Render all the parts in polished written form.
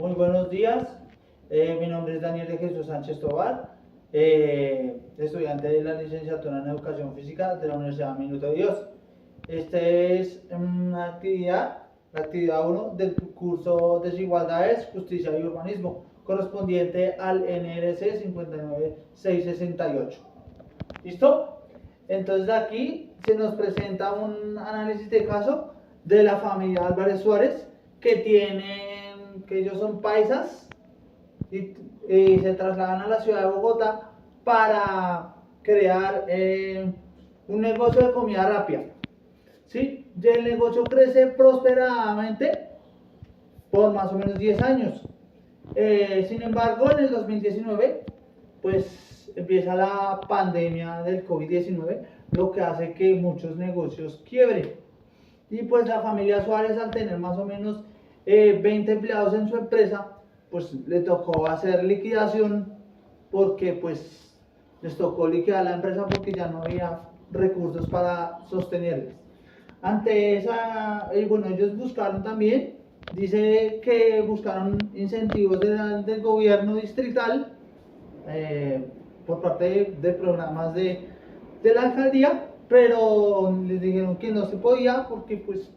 Muy buenos días, mi nombre es Daniel de Jesús Sánchez Tobar, estudiante de la licenciatura en Educación Física de la Universidad Minuto de Dios. Esta es una actividad, la actividad 1 del curso Desigualdades, Justicia y Urbanismo, correspondiente al NRC 59668. ¿Listo? Entonces aquí se nos presenta un análisis de caso de la familia Álvarez Suárez, que ellos son paisas y se trasladan a la ciudad de Bogotá para crear un negocio de comida rápida. ¿Sí? Y el negocio crece prosperadamente por más o menos 10 años. Sin embargo, en el 2019, pues empieza la pandemia del COVID-19, lo que hace que muchos negocios quiebren. Y pues la familia Suárez, al tener más o menos 20 empleados en su empresa, pues le tocó hacer liquidación porque pues les tocó liquidar la empresa porque ya no había recursos para sostenerles. Ante esa, bueno, ellos buscaron también, dice que buscaron incentivos del gobierno distrital por parte de programas de la alcaldía, pero les dijeron que no se podía porque pues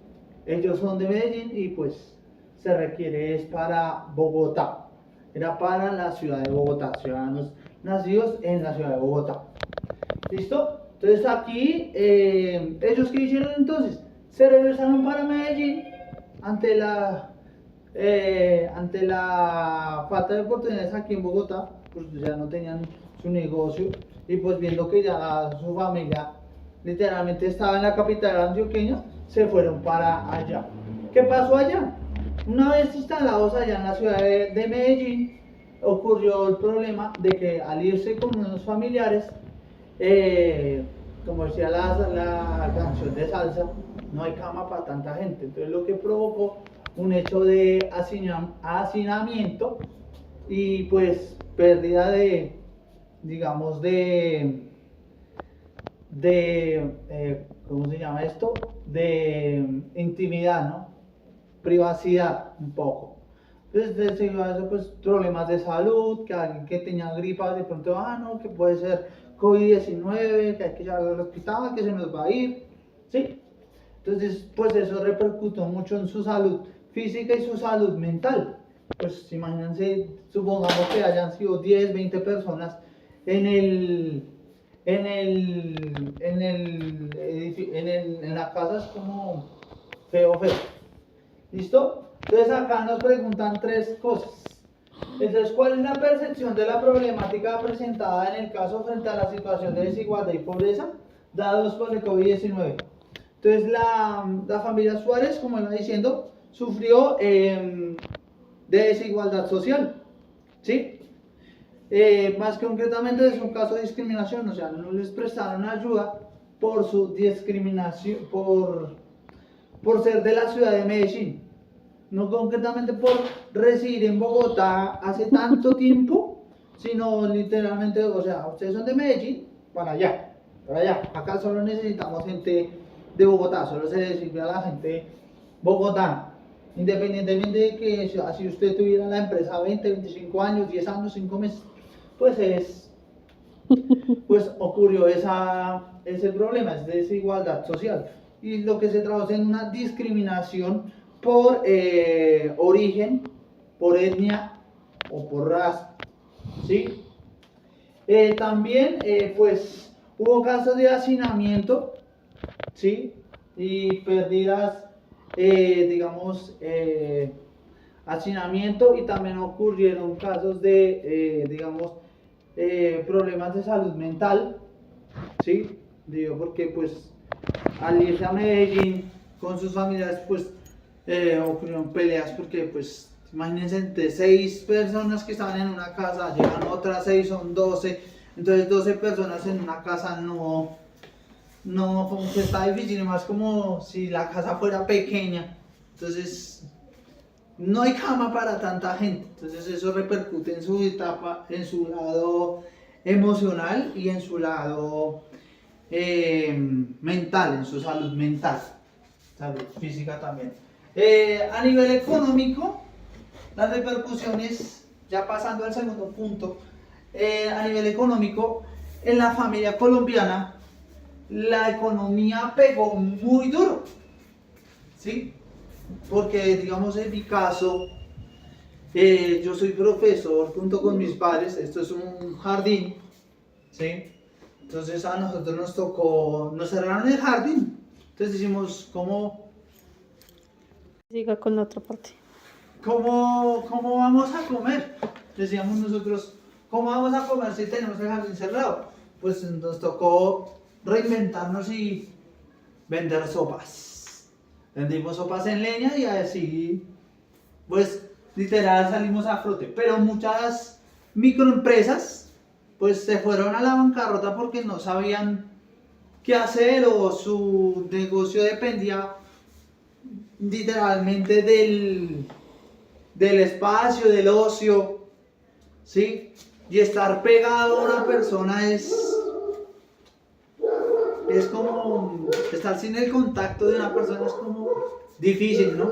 ellos son de Medellín y pues se requiere es para Bogotá, era para la ciudad de Bogotá, ciudadanos nacidos en la ciudad de Bogotá. ¿Listo? Entonces aquí, ellos qué hicieron entonces, se regresaron para Medellín ante la falta de oportunidades aquí en Bogotá, pues ya no tenían su negocio y pues viendo que ya su familia literalmente estaba en la capital antioqueña, se fueron para allá. ¿Qué pasó allá? Una vez instalados allá en la ciudad de Medellín, ocurrió el problema de que al irse con unos familiares, como decía la canción de salsa, no hay cama para tanta gente. Entonces lo que provocó un hecho de hacinamiento y pues pérdida de, digamos, ¿cómo se llama esto? De intimidad, ¿no? Privacidad, un poco. Entonces se iba a eso, pues problemas de salud, que alguien que tenía gripa de pronto, no, que puede ser COVID-19, que hay que llevarlo al hospital, que se nos va a ir, ¿sí? Entonces, pues eso repercutió mucho en su salud física y su salud mental. Pues imagínense, supongamos que hayan sido 10, 20 personas en en la casa, es como feo, feo. ¿Listo? Entonces acá nos preguntan tres cosas. Entonces, ¿cuál es la percepción de la problemática presentada en el caso frente a la situación de desigualdad y pobreza dados por el COVID-19? Entonces, la familia Suárez, como iba diciendo, sufrió de desigualdad social, ¿sí? Más concretamente es un caso de discriminación, o sea, no les prestaron ayuda por su discriminación, por ser de la ciudad de Medellín, no concretamente por residir en Bogotá hace tanto tiempo, sino literalmente, o sea, ustedes son de Medellín, para allá, acá solo necesitamos gente de Bogotá, solo se le sirve a la gente bogotana, independientemente de que si usted tuviera la empresa 20, 25 años, 10 años, 5 meses, pues ocurrió ese problema, es desigualdad social, y lo que se traduce en una discriminación por origen, por etnia o por raza, ¿sí? También, pues, hubo casos de hacinamiento, ¿sí? Y pérdidas, digamos, hacinamiento, y también ocurrieron casos de, digamos, problemas de salud mental, ¿sí? Digo, porque pues al irse a Medellín con sus familiares, pues ocurrieron peleas porque pues imagínense, entre 6 personas que estaban en una casa, llegan otras 6, son 12, entonces 12 personas en una casa no, como que está difícil, y más como si la casa fuera pequeña, entonces no hay cama para tanta gente, entonces eso repercute en su etapa, en su lado emocional y en su lado mental, en su salud mental, salud física también. A nivel económico, las repercusiones, ya pasando al segundo punto, a nivel económico, en la familia colombiana, la economía pegó muy duro, ¿sí? Porque, digamos, en mi caso, yo soy profesor junto con mis padres, esto es un jardín, ¿sí? Entonces a nosotros nos tocó, nos cerraron el jardín, entonces decimos, Siga con la otra parte. ¿cómo vamos a comer? Decíamos nosotros, ¿cómo vamos a comer si tenemos el jardín cerrado? Pues nos tocó reinventarnos y vender sopas. Vendimos sopas en leña y así, pues literal salimos a flote. Pero muchas microempresas, pues se fueron a la bancarrota porque no sabían qué hacer o su negocio dependía literalmente del espacio, del ocio, ¿sí? Y estar pegado a una persona es como estar sin el contacto de una persona, es como difícil, ¿no?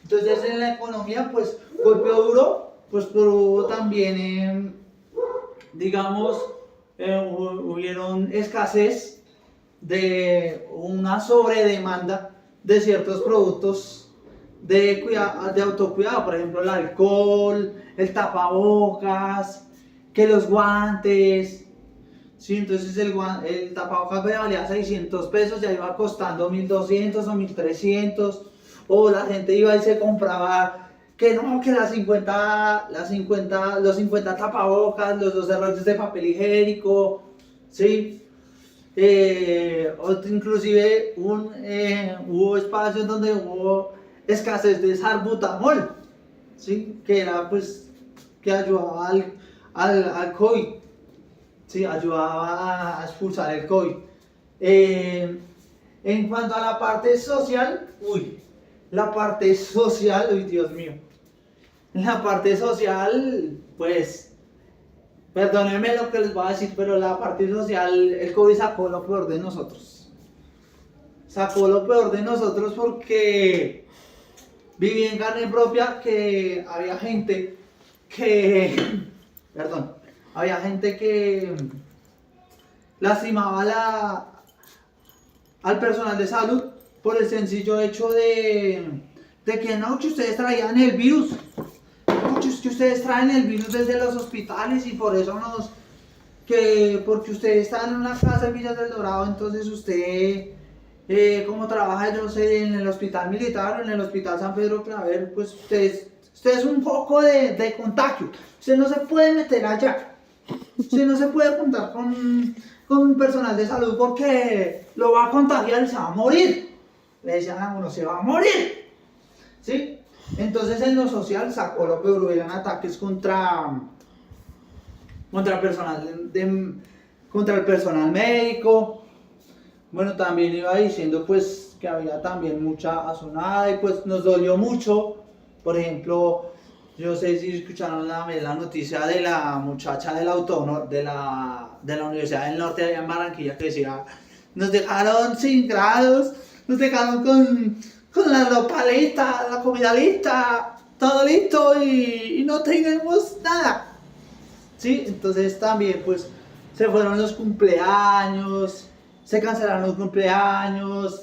Entonces en la economía pues golpeó duro, pues pero también digamos hubieron escasez de una sobredemanda de ciertos productos de autocuidado, por ejemplo el alcohol, el tapabocas, que los guantes. Sí, entonces el tapabocas valía 600 pesos, ya iba costando 1200 o 1300, o la gente iba y se compraba que no, que los 50 tapabocas, los 12 rollos de papel higiénico, ¿sí? Inclusive hubo espacios donde hubo escasez de salbutamol, ¿sí? Que era pues que ayudaba al COVID. Sí, ayudaba a expulsar el COVID. En cuanto a la parte social, Dios mío. La parte social, pues, perdónenme lo que les voy a decir, pero la parte social, el COVID sacó lo peor de nosotros. Sacó lo peor de nosotros porque viví en carne propia que había gente que, había gente que lastimaba al personal de salud por el sencillo hecho de que no, que ustedes traían el virus, no, que ustedes traen el virus desde los hospitales y por eso porque usted está en una casa en Villas del Dorado, entonces usted, como trabaja, yo no sé, en el hospital militar o en el hospital San Pedro Claver, pues usted es un foco de contagio, usted no se puede meter allá. Usted no se puede juntar con personal de salud porque lo va a contagiar y se va a morir. Le decían a uno, se va a morir. ¿Sí? Entonces en lo social sacó lo peor, hubieran ataques contra el personal médico. Bueno, también iba diciendo pues que había también mucha azonada y pues nos dolió mucho. Por ejemplo, yo sé si escucharon la noticia de la muchacha del autónomo de la Universidad del Norte allá en Barranquilla que decía, nos dejaron sin grados, nos dejaron con la ropa lista, la comida lista, todo listo y no tenemos nada. ¿Sí? Entonces también pues se fueron los cumpleaños, se cancelaron los cumpleaños,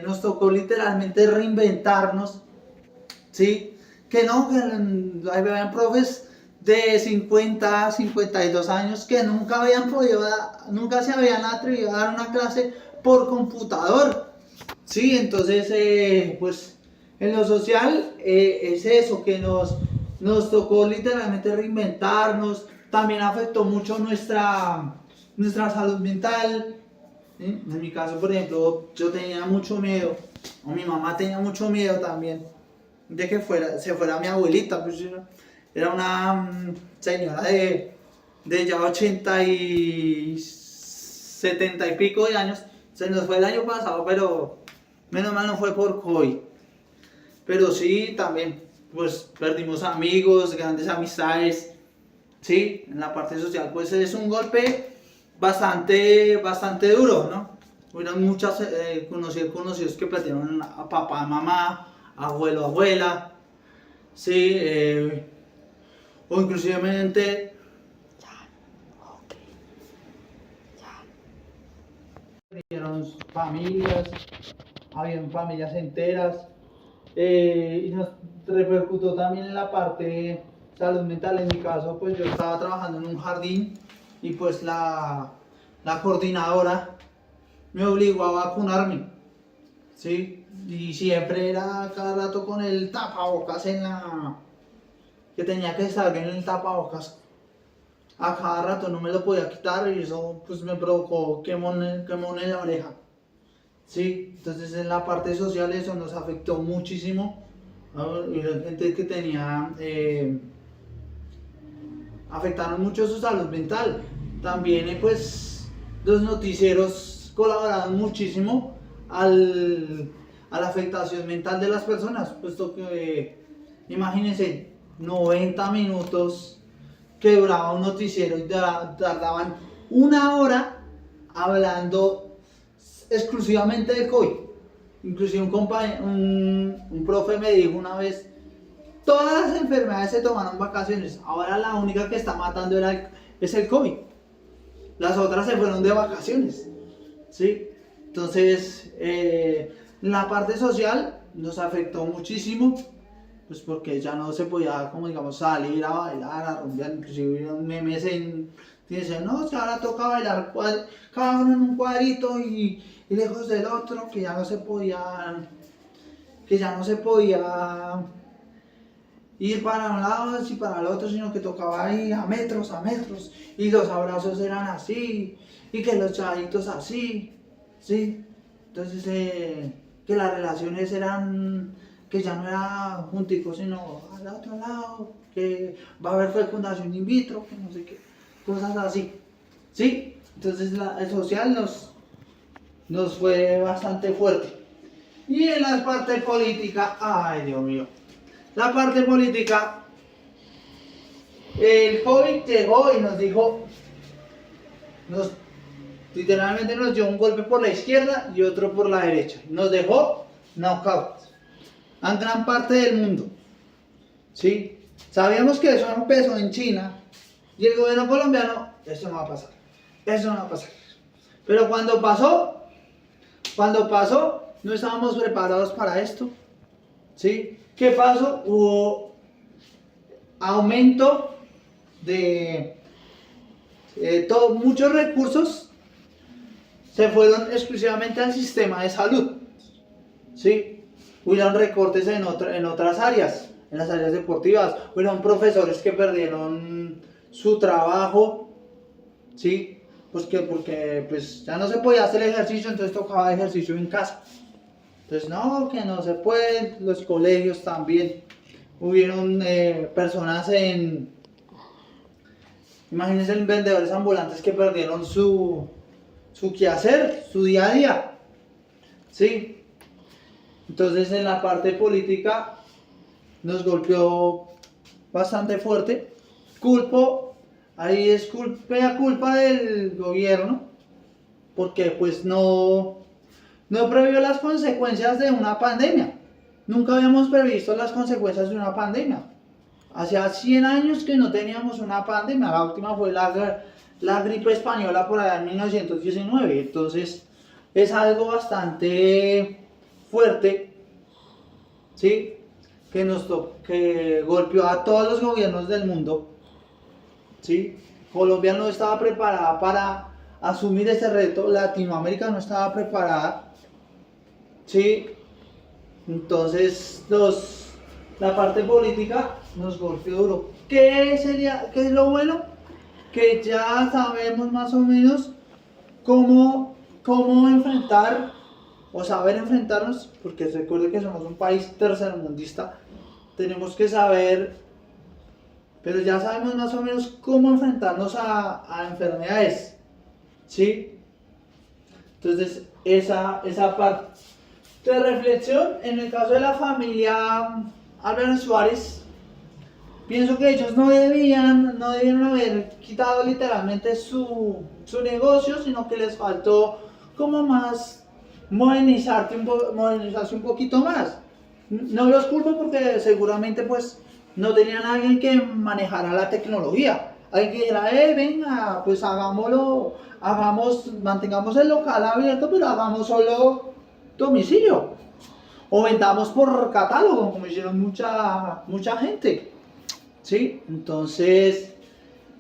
nos tocó literalmente reinventarnos, ¿sí? Que habían profes de 50, 52 años que nunca se habían atrevido a dar una clase por computador, ¿sí? Entonces, pues, en lo social es eso, que nos tocó literalmente reinventarnos, también afectó mucho nuestra salud mental, ¿sí? En mi caso, por ejemplo, yo tenía mucho miedo, o mi mamá tenía mucho miedo también, de que se fuera mi abuelita, pues era una señora de ya 80 y 70 y pico de años, se nos fue el año pasado, pero menos mal no fue por COVID, pero sí, también, pues perdimos amigos, grandes amistades, sí, en la parte social, pues es un golpe bastante duro, ¿no? Hubieron muchas, conocidos que perdieron a papá, mamá, abuelo, abuela, Sí, o inclusivemente perdieron familias, habían familias enteras, y nos repercutió también en la parte salud mental. En mi caso, pues yo estaba trabajando en un jardín y pues la coordinadora me obligó a vacunarme, ¿sí? Y siempre era cada rato con el tapabocas que tenía que estar en el tapabocas a cada rato, no me lo podía quitar y eso pues me provocó quemón en la oreja, ¿sí? Entonces en la parte social eso nos afectó muchísimo, ¿no? Y la gente que tenía, afectaron mucho su salud mental. También pues los noticieros colaboraron muchísimo a la afectación mental de las personas, puesto que imagínense 90 minutos que duraba un noticiero y tardaban una hora hablando exclusivamente de COVID. Inclusive un profe me dijo una vez, todas las enfermedades se tomaron vacaciones, ahora la única que está matando es el COVID. Las otras se fueron de vacaciones, ¿sí? Entonces, la parte social nos afectó muchísimo, pues porque ya no se podía, como digamos, salir a bailar, a rumbear. Inclusive hubieron memes que dicen, no, que ahora toca bailar cada uno en un cuadrito y lejos del otro, que ya no se podía ir para un lado y para el otro, sino que tocaba ir a metros, y los abrazos eran así, y que los chaditos así, ¿sí? Entonces, que las relaciones eran, que ya no era junticos, sino al otro lado, que va a haber fecundación in vitro, que no sé qué, cosas así, ¿sí? Entonces el social nos fue bastante fuerte. Y en la parte política, ay Dios mío, la parte política, el COVID llegó y nos dijo, literalmente nos dio un golpe por la izquierda y otro por la derecha. Nos dejó knockout a gran parte del mundo, ¿sí? Sabíamos que eso empezó en China y el gobierno colombiano, eso no va a pasar, eso no va a pasar. Pero cuando pasó, no estábamos preparados para esto, ¿sí? ¿Qué pasó? Hubo aumento de muchos recursos se fueron exclusivamente al sistema de salud, ¿sí? Hubieron recortes en otras áreas, en las áreas deportivas, hubieron profesores que perdieron su trabajo, ¿sí? Pues porque pues, ya no se podía hacer ejercicio, entonces tocaba ejercicio en casa. Entonces, no, que no se puede, los colegios también. Hubieron personas imagínense, vendedores ambulantes que perdieron su quehacer, su día a día, ¿sí? Entonces, en la parte política nos golpeó bastante fuerte. Ahí es culpa del gobierno, porque pues no previó las consecuencias de una pandemia. Nunca habíamos previsto las consecuencias de una pandemia. Hacía 100 años que no teníamos una pandemia. La última fue la gripe española por allá en 1919. Entonces es algo bastante fuerte, ¿sí? Que golpeó a todos los gobiernos del mundo, ¿sí? Colombia no estaba preparada para asumir ese reto. Latinoamérica no estaba preparada, ¿sí? Entonces la parte política nos golpeó duro. ¿Qué es lo bueno? Que ya sabemos más o menos cómo enfrentar o saber enfrentarnos, porque recuerde que somos un país tercermundista, tenemos que saber, pero ya sabemos más o menos cómo enfrentarnos a enfermedades, ¿sí? Entonces esa parte de reflexión, en el caso de la familia Álvaro Suárez, pienso que ellos no debieron haber quitado literalmente su negocio, sino que les faltó como más modernizarse un poquito más. No los culpo porque seguramente pues no tenían a alguien que manejara la tecnología. Alguien que dijera, venga, pues hagámoslo, mantengamos el local abierto, pero hagamos solo domicilio. O vendamos por catálogo, como hicieron mucha gente. ¿Sí? Entonces,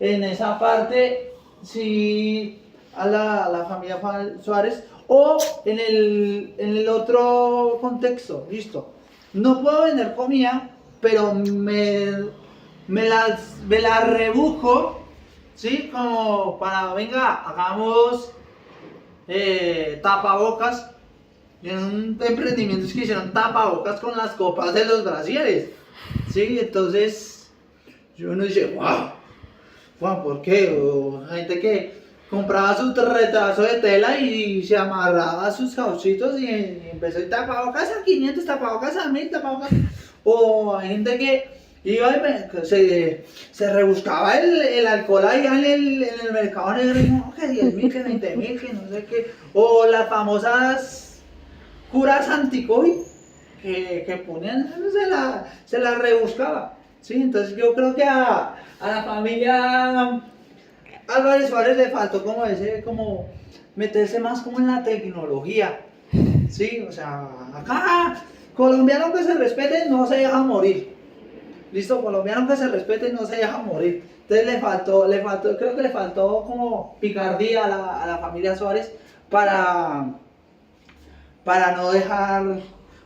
en esa parte, sí, a la familia Suárez, o en el otro contexto, listo. No puedo vender comida, pero me las rebusco, ¿sí? Como para, venga, hagamos tapabocas. En un emprendimiento que hicieron tapabocas con las copas de los brasieres, ¿sí? Entonces, uno dice, wow, ¿por qué? O gente que compraba su retraso de tela y se amarraba a sus cauchitos y empezó a tapabocas a 500, tapabocas a 1000, tapabocas. O hay gente que iba y se rebuscaba el alcohol ahí en el mercado negro y no, que 10.000, que 20.000, que no sé qué. O las famosas curas anti-COVID que ponían, se la rebuscaba. ¿Sí? Entonces yo creo que a la familia Álvarez Suárez le faltó como meterse más como en la tecnología. Sí, o sea, acá colombiano que se respete no se deja morir. Listo, colombiano que se respete no se deja morir. Entonces creo que le faltó como picardía a la familia Suárez para no dejar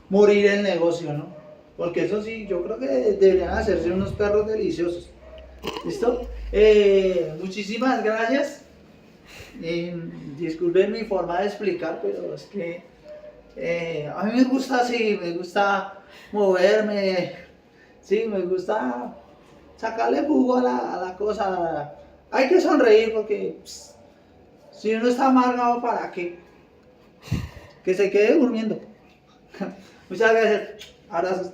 morir el negocio, ¿no? Porque eso sí, yo creo que deberían hacerse unos perros deliciosos. ¿Listo? Muchísimas gracias. Disculpen mi forma de explicar, pero es que a mí me gusta así, me gusta moverme, sí, me gusta sacarle jugo a la cosa. Hay que sonreír porque si uno está amargado, ¿para qué? Que se quede durmiendo. Muchas gracias. Abrazos.